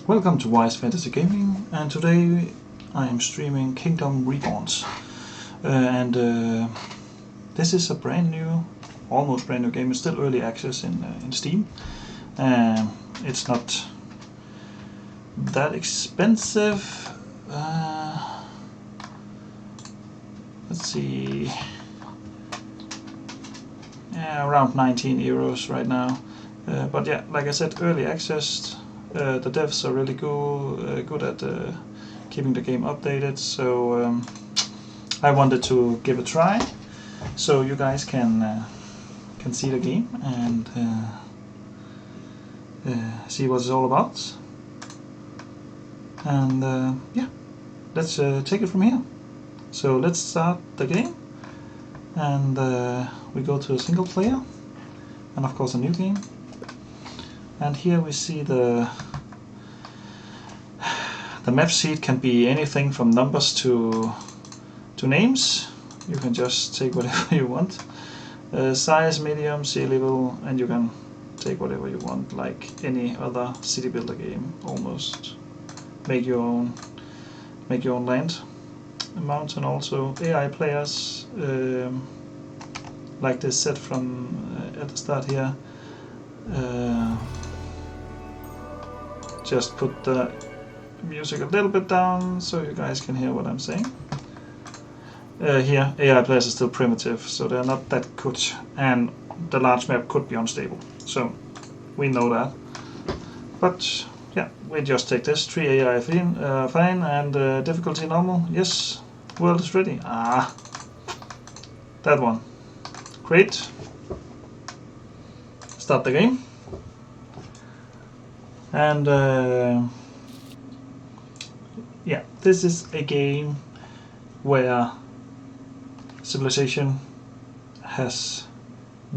Welcome to Wise Fantasy Gaming, and today I am streaming Kingdom Reborns. This is a almost brand new game. It's still early access in Steam. It's not that expensive. Let's see, around 19 euros right now. But yeah, like I said, early access. The devs are really good at keeping the game updated, so I wanted to give a try, so you guys can see the game and see what it's all about. And yeah, let's take it from here. So let's start the game, and we go to a single player, and of course a new game. And here we see the map sheet can be anything from numbers to names. You can just take whatever you want. Size, medium, sea level, and you can take whatever you want, like any other city builder game almost. Make your own land. A mountain also. AI players, like this set from at the start here. Just put the music a little bit down so you guys can hear what I'm saying. Here, AI players are still primitive, so they're not that good, and the large map could be unstable, so we know that. But yeah, we just take this. 3 AI fine, and difficulty normal. Yes, world is ready. That one. Great. Start the game. And yeah, this is a game where civilization has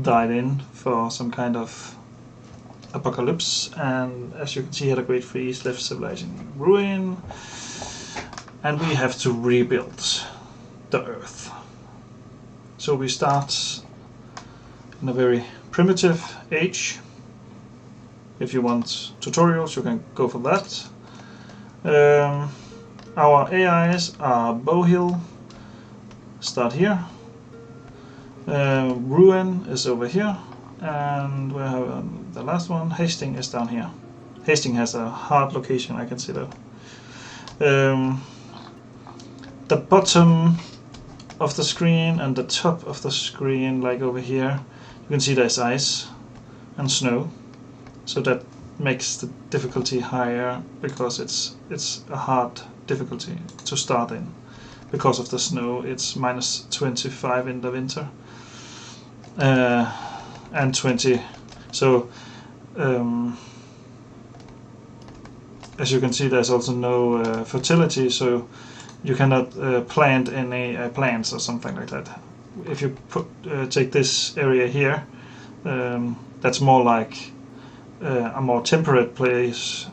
died in for some kind of apocalypse, and as you can see here, the Great Freeze left civilization in ruin, and we have to rebuild the Earth. So we start in a very primitive age. If you want tutorials, you can go for that. Our AIs are Bowhill, start here. Ruin is over here, and we have the last one. Hastings is down here. Hastings has a hard location, I can see that. The bottom of the screen and the top of the screen, like over here, you can see there's ice and snow. So that makes the difficulty higher, because it's a hard difficulty to start in. Because of the snow, it's -25 in the winter, and 20. So as you can see, there's also no fertility, so you cannot plant any plants or something like that. If you take this area here, that's more like a more temperate place,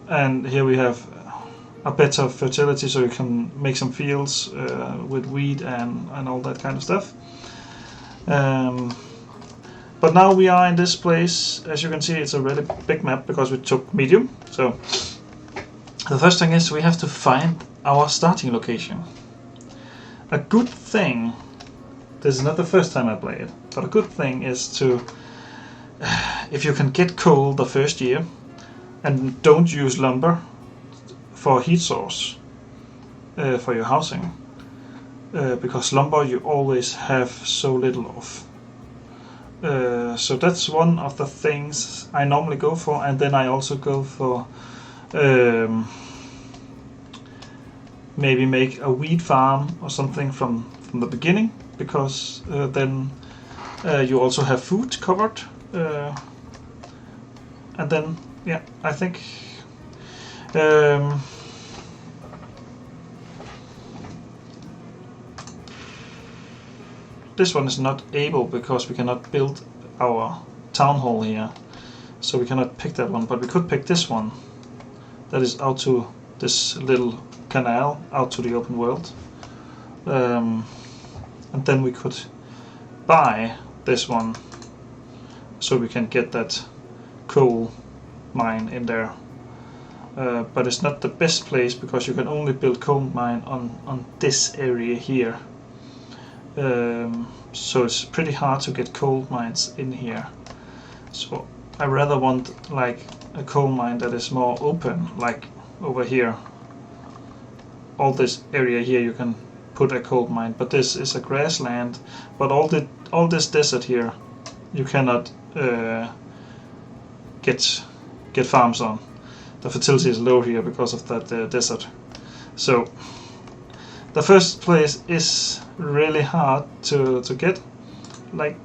and here we have a better fertility, so you can make some fields with wheat and all that kind of stuff. But now we are in this place. As you can see, it's a really big map because we took medium. So the first thing is we have to find our starting location. A good thing, this is not the first time I play it, but a good thing is to, if you can get coal the first year and don't use lumber for a heat source for your housing, because lumber you always have so little of. So that's one of the things I normally go for, and then I also go for maybe make a wheat farm or something from the beginning, because then you also have food covered, and then yeah, I think this one is not able, because we cannot build our town hall here, so we cannot pick that one, but we could pick this one that is out to this little canal out to the open world, and then we could buy this one, so we can get that coal mine in there. But it's not the best place because you can only build coal mine on this area here. So it's pretty hard to get coal mines in here. So I rather want like a coal mine that is more open, like over here. All this area here you can put a coal mine, but this is a grassland. But all this desert here, you cannot get farms on. The fertility is low here because of that desert. So the first place is really hard to get. Like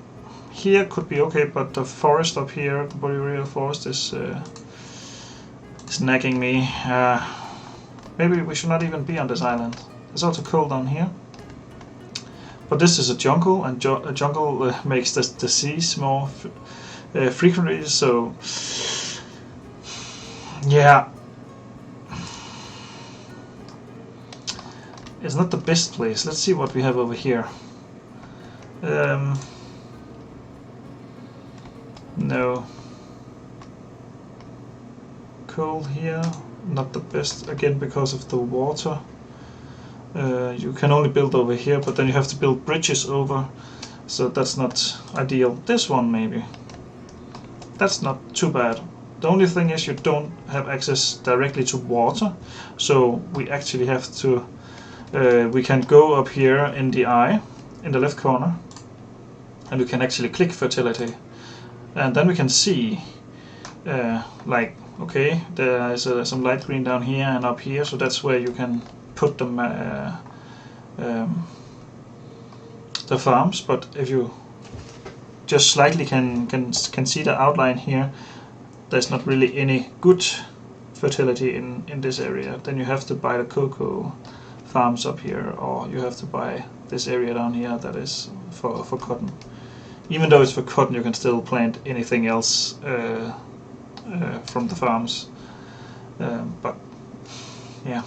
here could be okay, but the forest up here, the boreal forest, is nagging me. Maybe we should not even be on this island. It's also cold down here. But this is a jungle, and a jungle makes the disease more frequently. So yeah, it's not the best place. Let's see what we have over here. No. Coal here, not the best, again because of the water. You can only build over here, but then you have to build bridges over, so that's not ideal. This one maybe. That's not too bad. The only thing is you don't have access directly to water, so we actually have to we can go up here in the eye, in the left corner, and we can actually click fertility, and then we can see like, okay, there is some light green down here and up here, so that's where you can put them the farms. But if you just slightly can see the outline here, there's not really any good fertility in this area. Then you have to buy the cocoa farms up here, or you have to buy this area down here that is for cotton. Even though it's for cotton, you can still plant anything else from the farms. But yeah,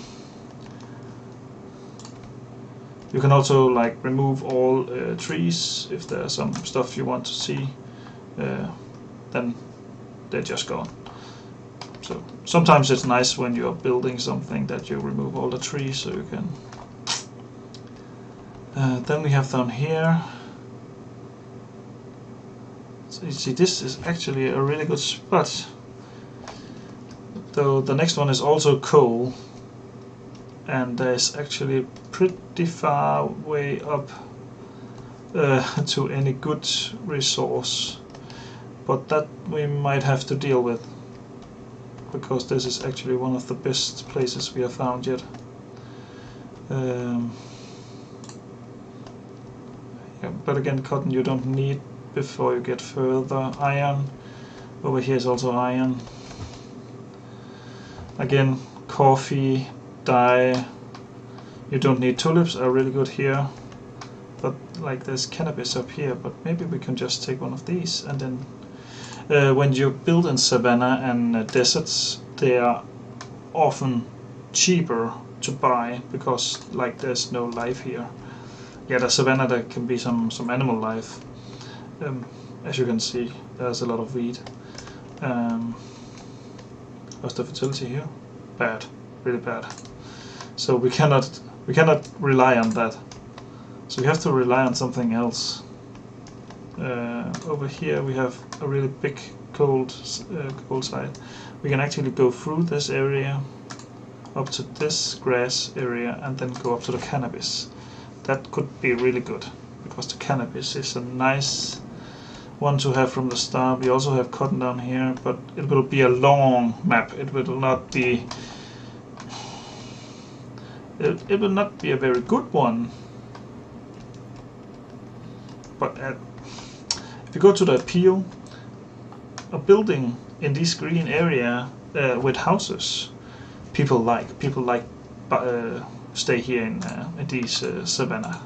you can also like remove all trees if there's some stuff you want to see. Then they're just gone. So sometimes it's nice when you're building something that you remove all the trees, so you can. Then we have down here. So you see, this is actually a really good spot. Though the next one is also coal, and there's actually pretty far way up to any good resource. But that we might have to deal with, because this is actually one of the best places we have found yet. Yeah, but again, cotton you don't need before you get further. Iron, over here is also iron. Again, coffee, dye, you don't need. Tulips are really good here, but like there's cannabis up here, but maybe we can just take one of these. And then when you build in savanna and deserts, they are often cheaper to buy because like there's no life here. Yeah, the savanna there can be some animal life. As you can see, there's a lot of wheat. What's the fertility here? Bad, really bad. So we cannot rely on that. So we have to rely on something else. Over here we have a really big cold side. We can actually go through this area up to this grass area and then go up to the cannabis. That could be really good because the cannabis is a nice one to have from the start. We also have cotton down here, but it will be a long map. It will not be. It will not be a very good one. But if you go to the appeal, a building in this green area with houses, people like stay here in these savanna.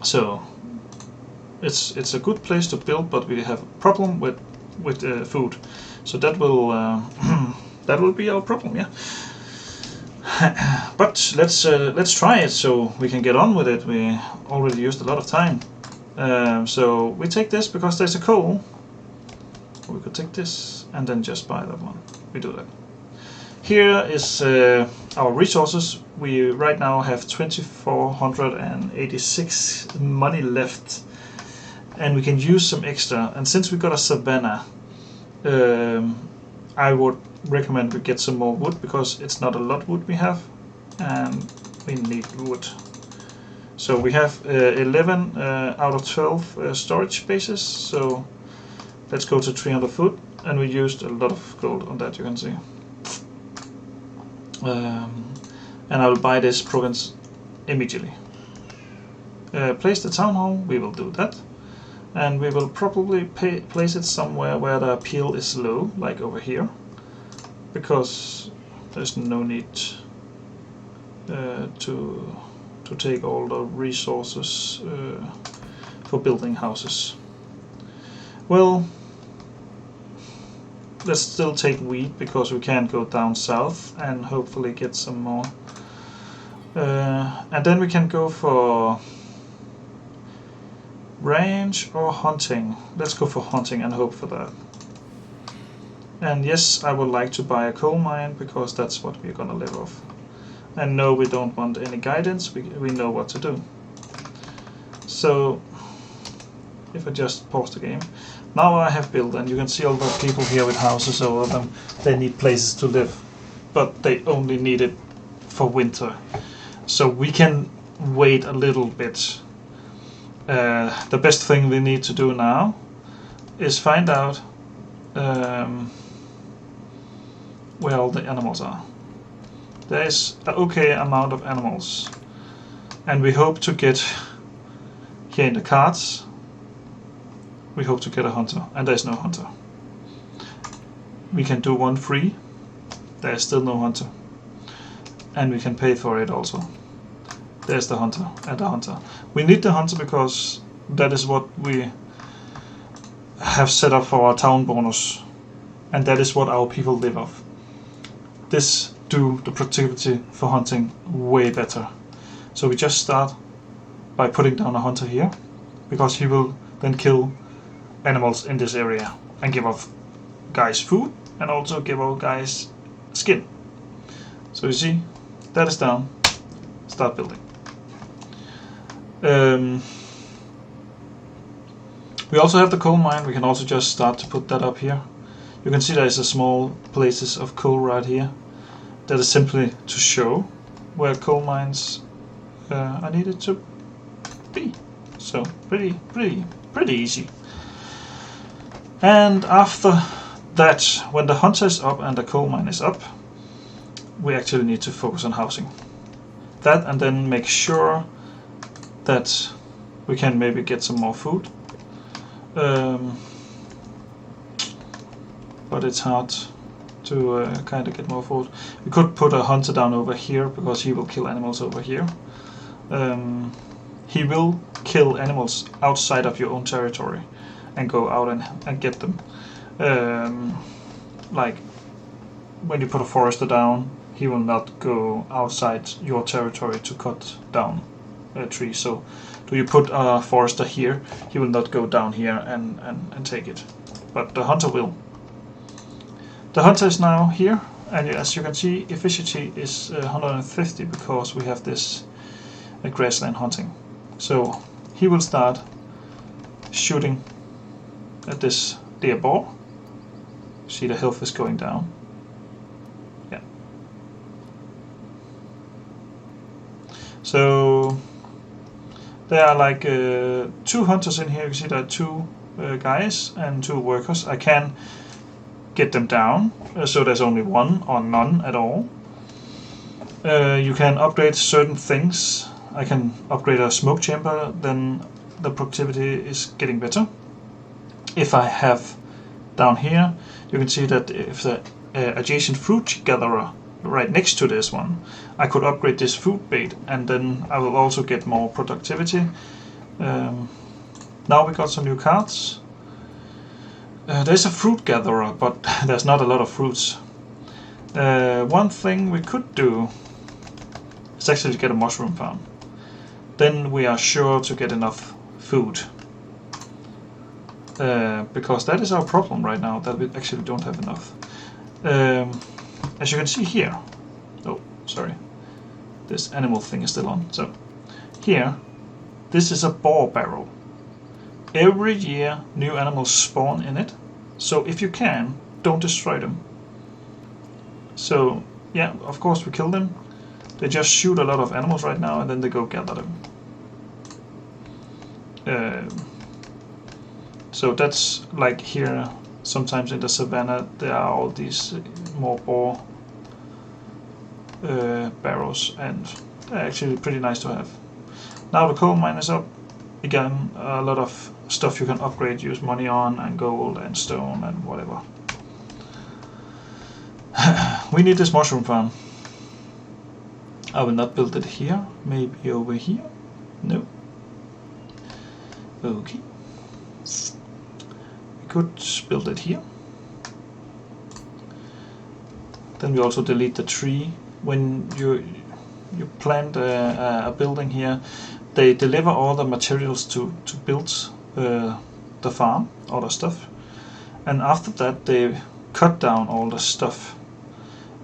So it's a good place to build, but we have a problem with food. So that will that will be our problem, yeah. But let's try it so we can get on with it. We already used a lot of time. So we take this because there's a coal. We could take this and then just buy that one. We do that. Here is our resources. We right now have 2,486 money left, and we can use some extra. And since we got a savanna, I would recommend we get some more wood, because it's not a lot of wood we have, and we need wood. So we have 11 out of 12 storage spaces, so let's go to 300 foot, and we used a lot of gold on that, you can see. And I will buy this province immediately. Place the town hall, we will do that. And we will probably place it somewhere where the appeal is low, like over here, because there's no need to take all the resources for building houses. Well, let's still take wheat, because we can go down south and hopefully get some more. And then we can go for range or hunting. Let's go for hunting and hope for that. And yes, I would like to buy a coal mine, because that's what we're gonna live off. And no, we don't want any guidance, we know what to do. So if I just pause the game, now I have built, and you can see all the people here with houses over them. They need places to live, but they only need it for winter. So we can wait a little bit. The best thing we need to do now is find out where all the animals are. There is an okay amount of animals, and we hope to get here in the cards. We hope to get a hunter, and there's no hunter. We can do one free. There's still no hunter, and we can pay for it also. There's the hunter and the hunter. We need the hunter because that is what we have set up for our town bonus, and that is what our people live off. This do the productivity for hunting way better. So we just start by putting down a hunter here, because he will then kill animals in this area and give off guys food, and also give our guys skin. So you see, that is down. Start building. We also have the coal mine. We can also just start to put that up here. You can see there is a small places of coal right here. That is simply to show where coal mines are needed to be. So pretty easy. And after that, when the hunter is up and the coal mine is up, we actually need to focus on housing. That, and then make sure that we can maybe get some more food. But it's hard to kind of get more food. We could put a hunter down over here, because he will kill animals over here. He will kill animals outside of your own territory and go out and get them. Like when you put a forester down, he will not go outside your territory to cut down a tree. So do you put a forester here, he will not go down here and take it. But the hunter will. The hunter is now here, and as you can see, efficiency is 150, because we have this grassland hunting. So he will start shooting at this deer boar. See, the health is going down. Yeah. So there are like 2 hunters in here. You can see there are 2 guys and 2 workers. I can get them down, so there's only 1 or none at all. You can upgrade certain things. I can upgrade a smoke chamber, then the productivity is getting better. If I have down here, you can see that if the adjacent fruit gatherer right next to this one, I could upgrade this food bait, and then I will also get more productivity. Now we got some new cards. There's a fruit gatherer, but there's not a lot of fruits. One thing we could do is actually get a mushroom farm. Then we are sure to get enough food. because that is our problem right now, that we actually don't have enough. As you can see here, oh sorry, this animal thing is still on. So here, this is a boar barrow. Every year new animals spawn in it, so if you can, don't destroy them. So yeah, of course we kill them. They just shoot a lot of animals right now and then they go gather them. So that's like here, sometimes in the savannah there are all these more boar barrows, and they're actually pretty nice to have. Now the coal mine is up. Again, a lot of stuff you can upgrade, use money on, and gold and stone and whatever. We need this mushroom farm. I will not build it here, maybe over here. No. Okay. We could build it here. Then we also delete the tree. When you plant a building here, they deliver all the materials to build the farm, all the stuff, and after that they cut down all the stuff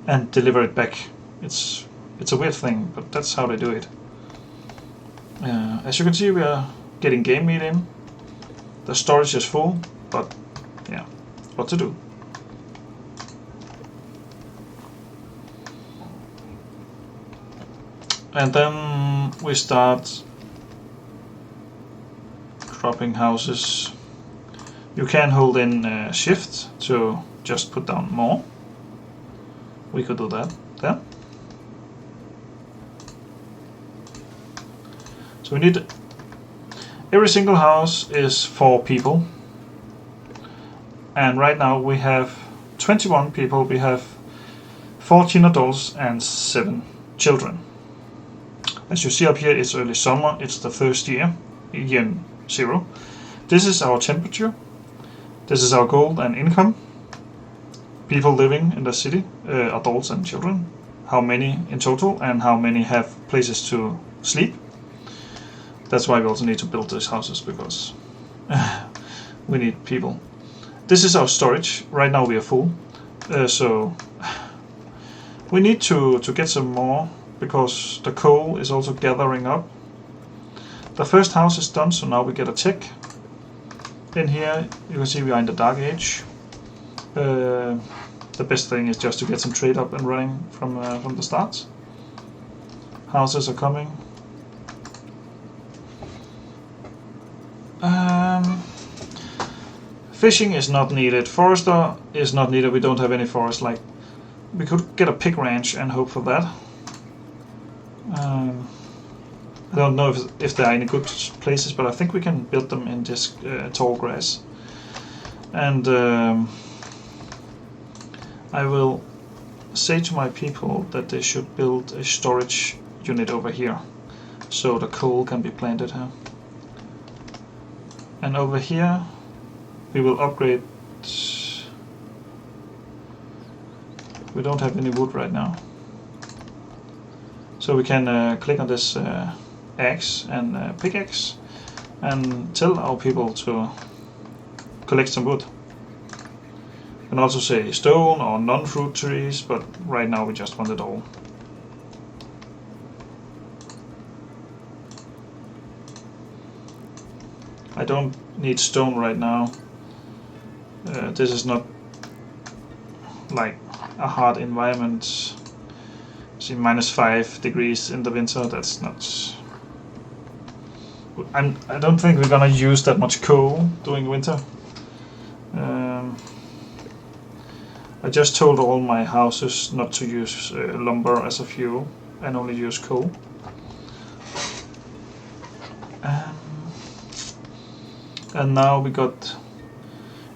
and deliver it back. It's a weird thing, but that's how they do it. As you can see, we are getting game meat in. The storage is full, but yeah, what to do? And then we start cropping houses. You can hold in shift to just put down more. We could do that there. So we need, every single house is 4 people, and right now we have 21 people. We have 14 adults and 7 children. As you see up here, it's early summer, it's the first year 0. This is our temperature, this is our gold and income, people living in the city, adults and children, how many in total, and how many have places to sleep. That's why we also need to build these houses, because we need people. This is our storage. Right now we are full, so we need to get some more, because the coal is also gathering up. The first house is done, so now we get a tick. In here you can see we are in the dark age. The best thing is just to get some trade up and running from the start. Houses are coming. Fishing is not needed. Forester is not needed. We don't have any forest. Like, we could get a pig ranch and hope for that. I don't know if there are any good places, but I think we can build them in this tall grass. And I will say to my people that they should build a storage unit over here, so the coal can be planted here. And over here we will upgrade. We don't have any wood right now, so we can click on this axe and pickaxe and tell our people to collect some wood. You can also say stone or non-fruit trees, but right now we just want it all. I don't need stone right now. This is not like a hard environment. See, -5 degrees in the winter, that's not... I don't think we're gonna use that much coal during winter. I just told all my houses not to use lumber as a fuel and only use coal. And now we got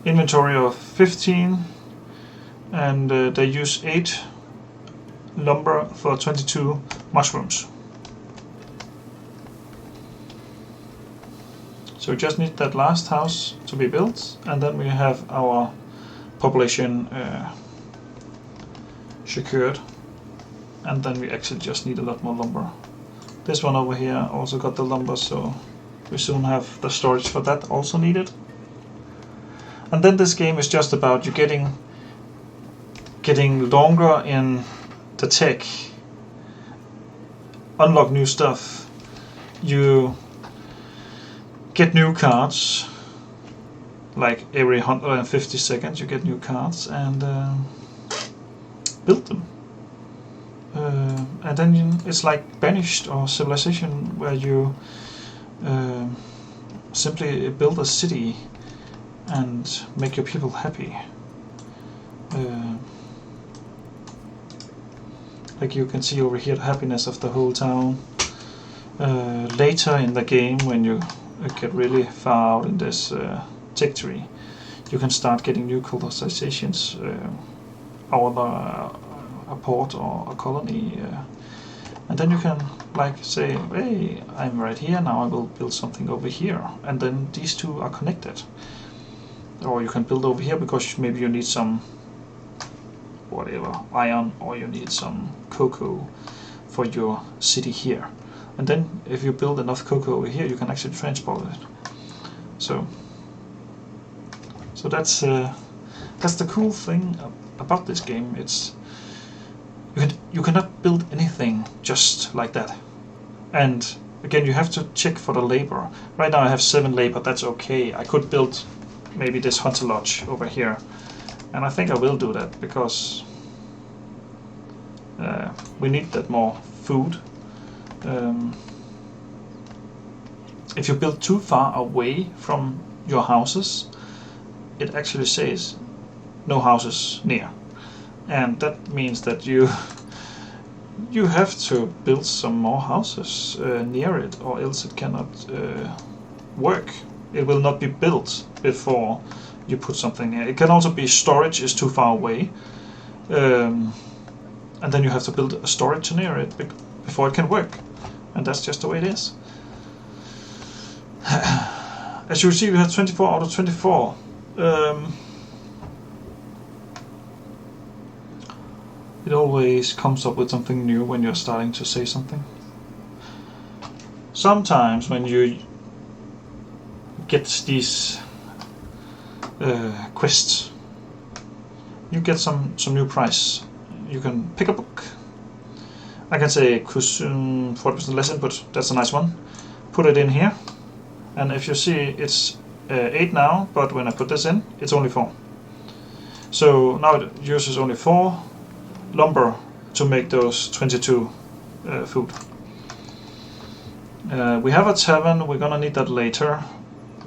inventory of 15, and they use 8 lumber for 22 mushrooms. So we just need that last house to be built, and then we have our population secured, and then we actually just need a lot more lumber. This one over here also got the lumber, so we soon have the storage for that also needed. And then this game is just about you getting longer in the tech, unlock new stuff, you get new cards, like every 150 seconds you get new cards, and build them. And then it's like Banished or Civilization, where you simply build a city and make your people happy. Like you can see over here, the happiness of the whole town. Later in the game, when you get really far out in this tech tree, you can start getting new colonizations over a port or a colony, and then you can like say, hey, I'm right here now, I will build something over here, and then these two are connected. Or you can build over here because maybe you need some whatever iron, or you need some cocoa for your city here, and then if you build enough cocoa over here, you can actually transport it. So that's the cool thing about this game. It's you cannot build anything just like that, and again you have to check for the labor. Right now I have 7 labor, that's okay. I could build maybe this hunter lodge over here, and I think I will do that because we need that more food. If you build too far away from your houses, it actually says no houses near, and that means that you have to build some more houses near it, or else it cannot work. It will not be built before you put something near. It can also be storage is too far away, and then you have to build a storage near it before it can work, and that's just the way it is. As you see, we have 24 out of 24. It always comes up with something new when you're starting to say something. Sometimes when you get these quests, you get some new prize. You can pick a book. I can say 40% less input, that's a nice one. Put it in here, and if you see it's 8 now, but when I put this in, it's only 4. So now it uses only 4 lumber to make those 22 food. We have a tavern, we're gonna need that later.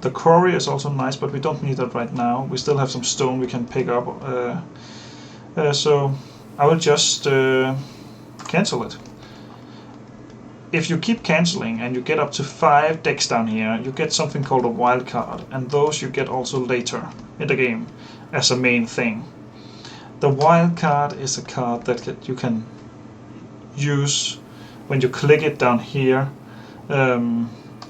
The quarry is also nice, but we don't need that right now. We still have some stone we can pick up. So I will just cancel it. If you keep cancelling and you get up to 5 decks down here, you get something called a wild card, and those you get also later in the game as a main thing. The wild card is a card that you can use when you click it down here.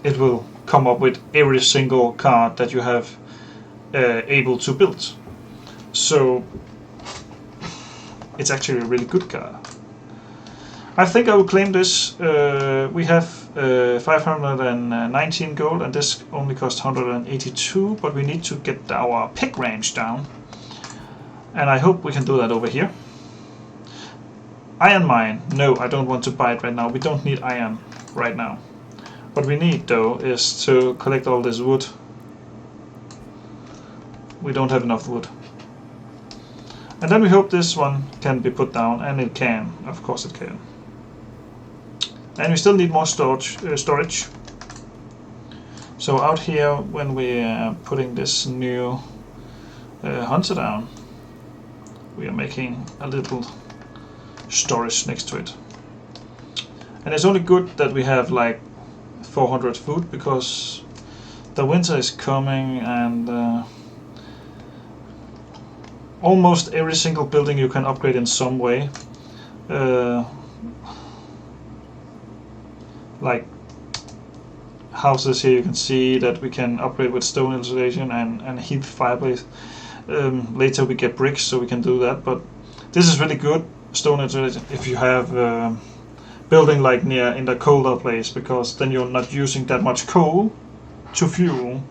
It will come up with every single card that you have able to build. So it's actually a really good card. I think I will claim this. We have 519 gold, and this only costs 182, but we need to get our pick range down, and I hope we can do that over here. Iron mine. No, I don't want to buy it right now. We don't need iron right now. What we need though is to collect all this wood. We don't have enough wood. And then we hope this one can be put down, and it can. Of course it can. And we still need more storage. So out here, when we are putting this new hunter down, we are making a little storage next to it. And it's only good that we have like 400 food, because the winter is coming, and almost every single building you can upgrade in some way. Like houses here, you can see that we can upgrade with stone insulation and heat fireplace. Later we get bricks, so we can do that, but this is really good, stone insulation, if you have building like near in the colder place, because then you're not using that much coal to fuel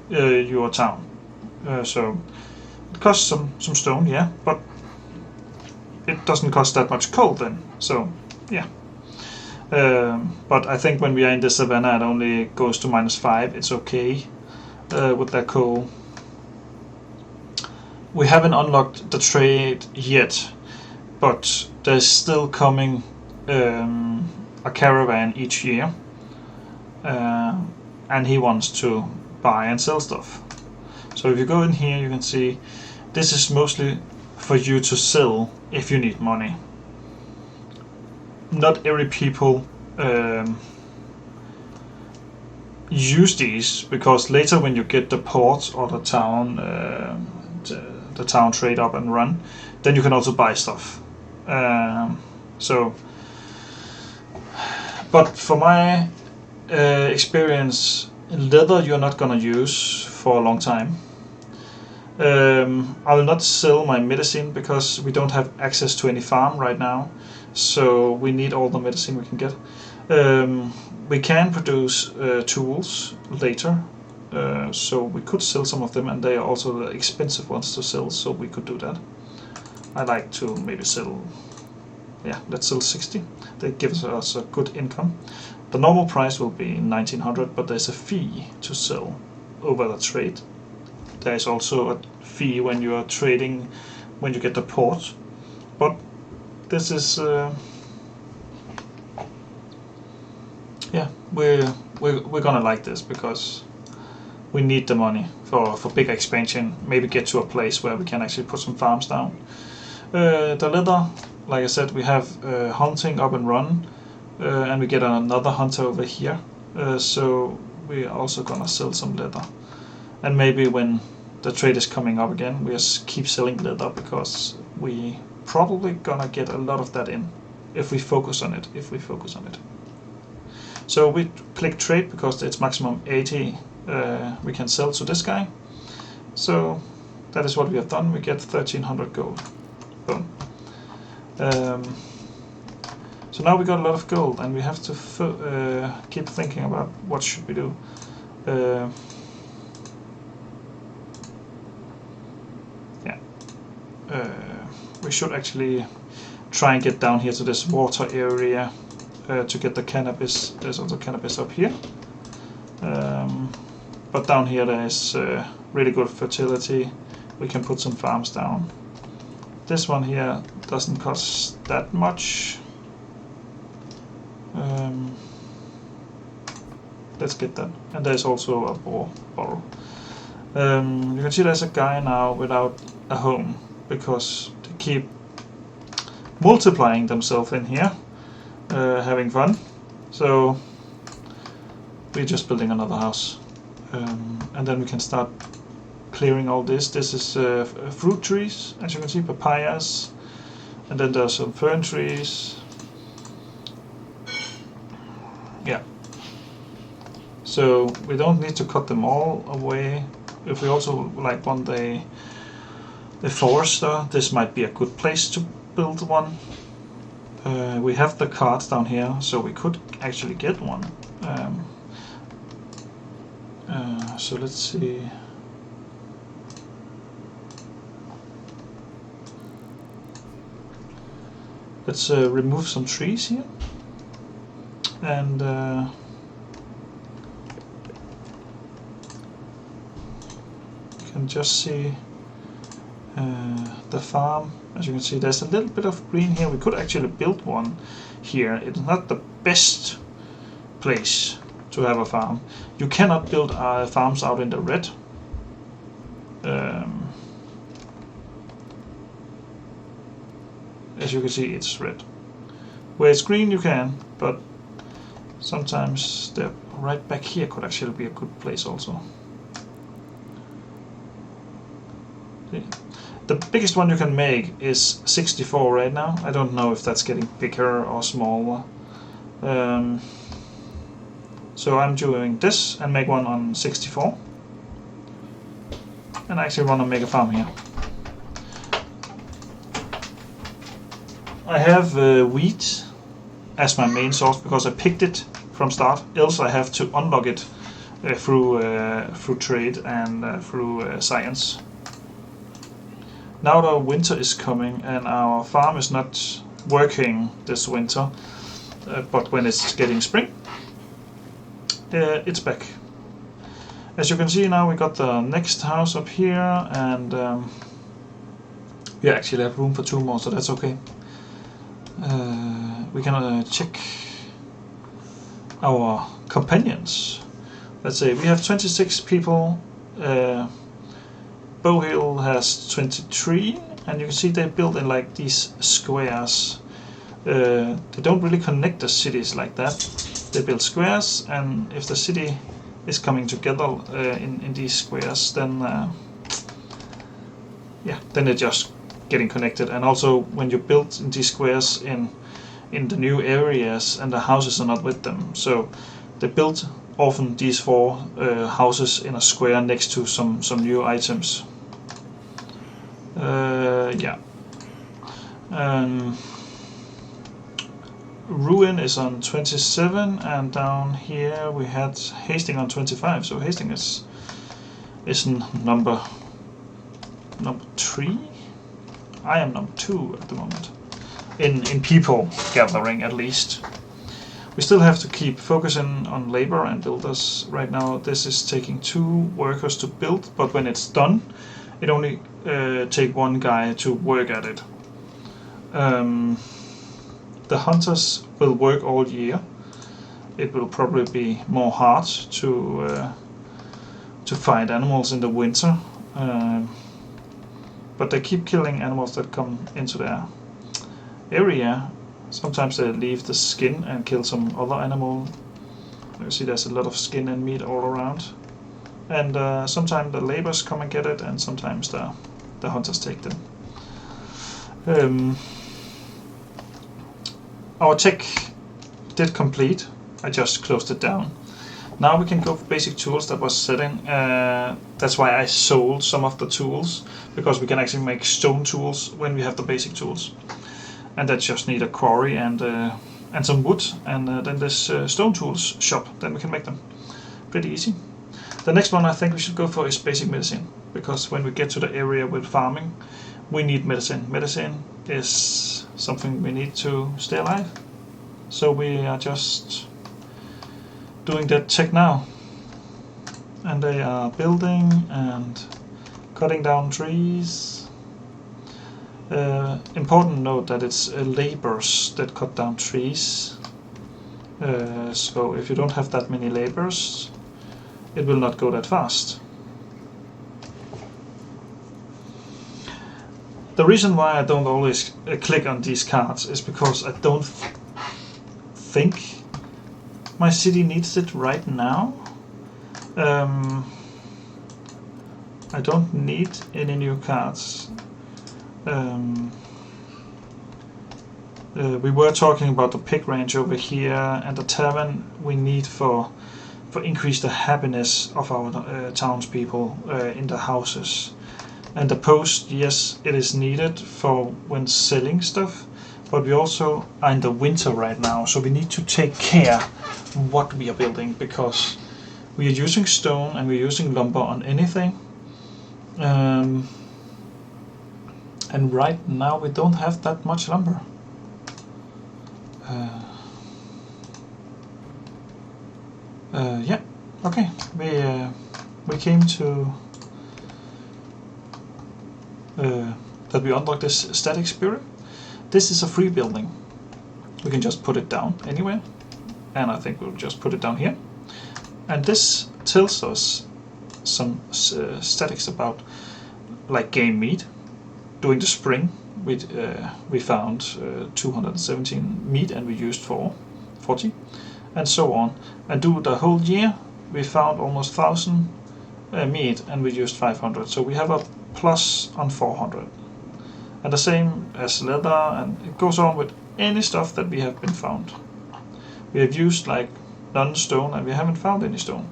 your town. So it costs some stone, yeah, but it doesn't cost that much coal then. So yeah. But I think when we are in the savannah, it only goes to -5. It's okay with that coal. We haven't unlocked the trade yet, but there's still coming a caravan each year, and he wants to buy and sell stuff. So if you go in here, you can see this is mostly for you to sell if you need money. Not every people use these, because later when you get the port or the town trade up and run, then you can also buy stuff. But for my experience, leather you're not gonna use for a long time. I will not sell my medicine because we don't have access to any farm right now, so we need all the medicine we can get. We can produce tools later, so we could sell some of them, and they are also the expensive ones to sell, so we could do that. I like to maybe sell, yeah, let's sell 60. That gives us a good income. The normal price will be 1900, but there's a fee to sell over the trade. There's also a fee when you are trading, when you get the port. But this is, yeah, we're gonna like this because we need the money for big expansion. Maybe get to a place where we can actually put some farms down. The leather, like I said, we have hunting up and run, and we get another hunter over here. So we're also gonna sell some leather, and maybe when the trade is coming up again, we just keep selling leather because we probably gonna get a lot of that in if we focus on it. So we click trade because it's maximum 80 we can sell to this guy. So that is what we have done. We get 1300 gold. Boom. So now we got a lot of gold, and we have to keep thinking about what should we do. We should actually try and get down here to this water area to get the cannabis. There's also cannabis up here, but down here there is really good fertility. We can put some farms down. This one here doesn't cost that much. Let's get that. And there's also a bottle. You can see there's a guy now without a home because they keep multiplying themselves in here, having fun. So we're just building another house, and then we can start clearing all this. This is fruit trees, as you can see, papayas, and then there's some fern trees. Yeah. So we don't need to cut them all away. If we also like want a forester, this might be a good place to build one. We have the carts down here, so we could actually get one. So let's see. Let's remove some trees here, and you can just see the farm. As you can see, there's a little bit of green here. We could actually build one here. It's not the best place to have a farm. You cannot build farms out in the red. As you can see, it's red. Where it's green you can, but sometimes the right back here could actually be a good place also. See? The biggest one you can make is 64 right now. I don't know if that's getting bigger or smaller. So I'm doing this and make one on 64. And I actually want to make a farm here. I have wheat as my main source because I picked it from start. Else I have to unlock it through trade and through science. Now the winter is coming and our farm is not working this winter, but when it's getting spring, it's back. As you can see now, we got the next house up here, and we actually have room for 2 more, so that's okay. We can check our companions. Let's say we have 26 people. Bowhill has 23, and you can see they build in like these squares. They don't really connect the cities like that. They build squares, and if the city is coming together in these squares, then then they're just getting connected. And also when you build in these squares in the new areas and the houses are not with them, so they build often these 4 houses in a square next to some new items. Ruin is on 27, and down here we had Hastings on 25. So Hastings is number 3. I am number 2 at the moment in people gathering, at least. We still have to keep focusing on labor and builders. Right now this is taking 2 workers to build, but when it's done, it only take 1 guy to work at it. The hunters will work all year. It will probably be more hard to find animals in the winter, but they keep killing animals that come into their area. Sometimes they leave the skin and kill some other animal. You see there's a lot of skin and meat all around. And sometimes the laborers come and get it, and sometimes the hunters take them. Our tech did complete. I just closed it down. Now we can go for basic tools that was setting. That's why I sold some of the tools, because we can actually make stone tools when we have the basic tools. And that just need a quarry and some wood, and then this stone tools shop, then we can make them. Pretty easy. The next one I think we should go for is basic medicine, because when we get to the area with farming, we need medicine. Medicine is something we need to stay alive. So we are just doing that check now. And they are building and cutting down trees. Important note that it's laborers that cut down trees. So if you don't have that many laborers, it will not go that fast. The reason why I don't always click on these cards is because I don't think my city needs it right now. I don't need any new cards. We were talking about the pig ranch over here, and the tavern we need for increase the happiness of our townspeople in the houses. And the post, yes, it is needed for when selling stuff, but we also are in the winter right now, so we need to take care what we are building, because we are using stone and we're using lumber on anything. And right now we don't have that much lumber. Yeah, okay. We came to that we unlock this static spirit. This is a free building. We can just put it down anywhere, and I think we'll just put it down here. And this tells us some statics about like game meat. During the spring, we found 217 meat and we used 40, and so on. And do the whole year, we found almost 1,000 meat and we used 500. So we have a plus on 400. And the same as leather, and it goes on with any stuff that we have been found. We have used like none stone and we haven't found any stone.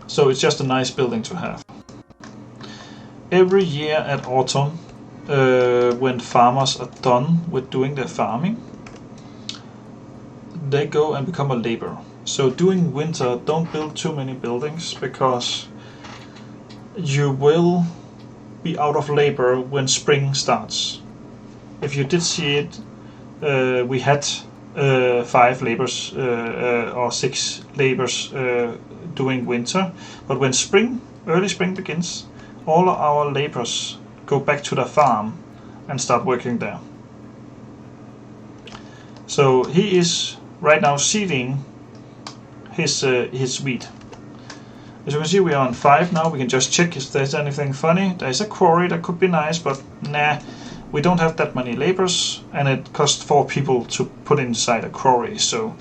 So it's just a nice building to have. Every year at autumn, when farmers are done with doing their farming, they go and become a labor. So during winter, don't build too many buildings, because you will be out of labor when spring starts. If you did see it, we had 5 labors or 6 labors during winter, but when early spring begins, all of our laborers go back to the farm and start working there. So he is right now seeding his wheat. As you can see, we are on 5 now. We can just check if there's anything funny. There's a quarry that could be nice, but nah, we don't have that many laborers, and it costs 4 people to put inside a quarry, so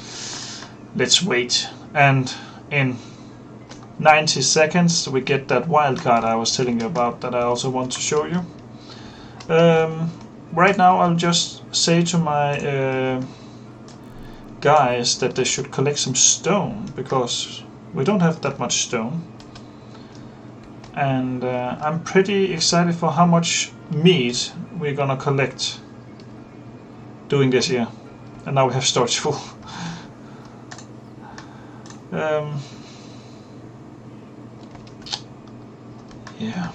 let's wait. And in 90 seconds we get that wildcard I was telling you about, that I also want to show you. Right now I'll just say to my guys that they should collect some stone, because we don't have that much stone. And I'm pretty excited for how much meat we're gonna collect doing this here. And now we have storage full. Yeah.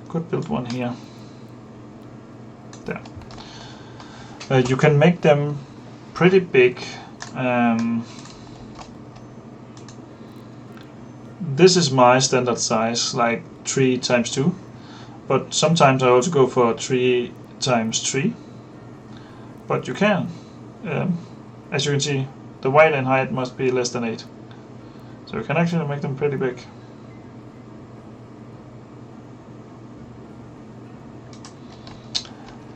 Could build one here. There. You can make them pretty big. This is my standard size, like 3 times 2, but sometimes I also go for 3 times 3. But you can. As you can see, the weight and height must be less than 8. So you can actually make them pretty big.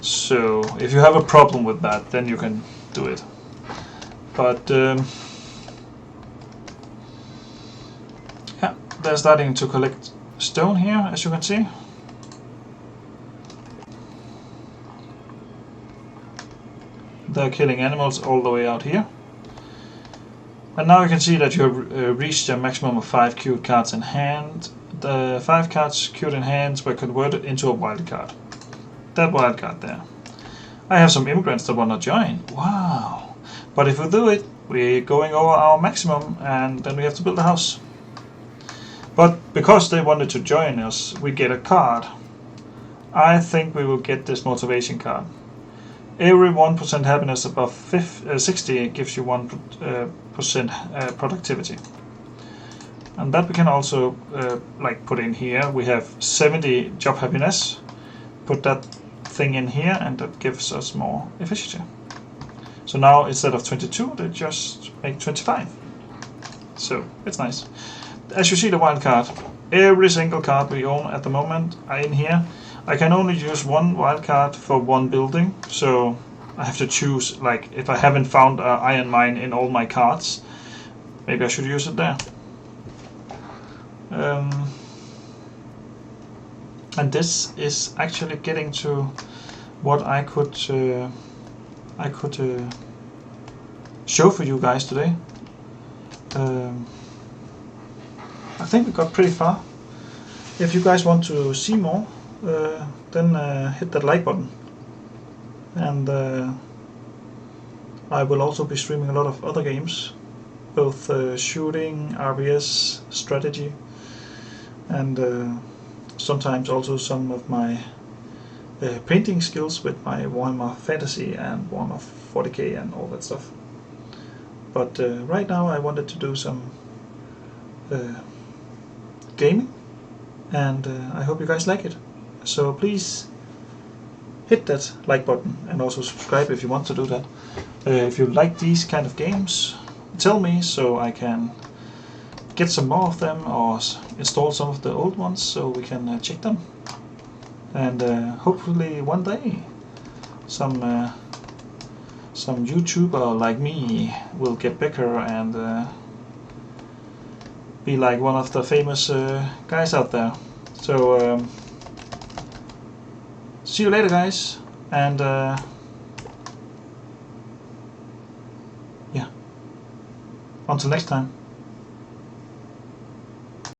So if you have a problem with that, then you can do it. But yeah, they're starting to collect stone here, as you can see. They're killing animals all the way out here. And now you can see that you have reached a maximum of 5 queued cards in hand. The 5 cards queued in hands were converted into a wild card. That wild card there. I have some immigrants that want to join. Wow! But if we do it, we're going over our maximum, and then we have to build a house. But because they wanted to join us, we get a card. I think we will get this motivation card. Every 1% happiness above 60 gives you 1% productivity. And that we can also like put in here. We have 70 job happiness. Put that thing in here, and that gives us more efficiency. So now instead of 22, they just make 25. So it's nice. As you see, the wild card, every single card we own at the moment are in here. I can only use 1 wild card for 1 building, so I have to choose, like, if I haven't found an iron mine in all my cards, maybe I should use it there. And this is actually getting to what I could show for you guys today. I think we got pretty far. If you guys want to see more, then hit that like button. And I will also be streaming a lot of other games, both shooting, RBS, strategy, and sometimes also some of my painting skills with my Warhammer Fantasy and Warhammer 40k and all that stuff. But right now I wanted to do some gaming, and I hope you guys like it. So please hit that like button, and also subscribe if you want to do that. If you like these kind of games, tell me so I can get some more of them, or install some of the old ones so we can check them. And hopefully one day some YouTuber like me will get bigger and be like one of the famous guys out there. So see you later, guys, and yeah, until next time.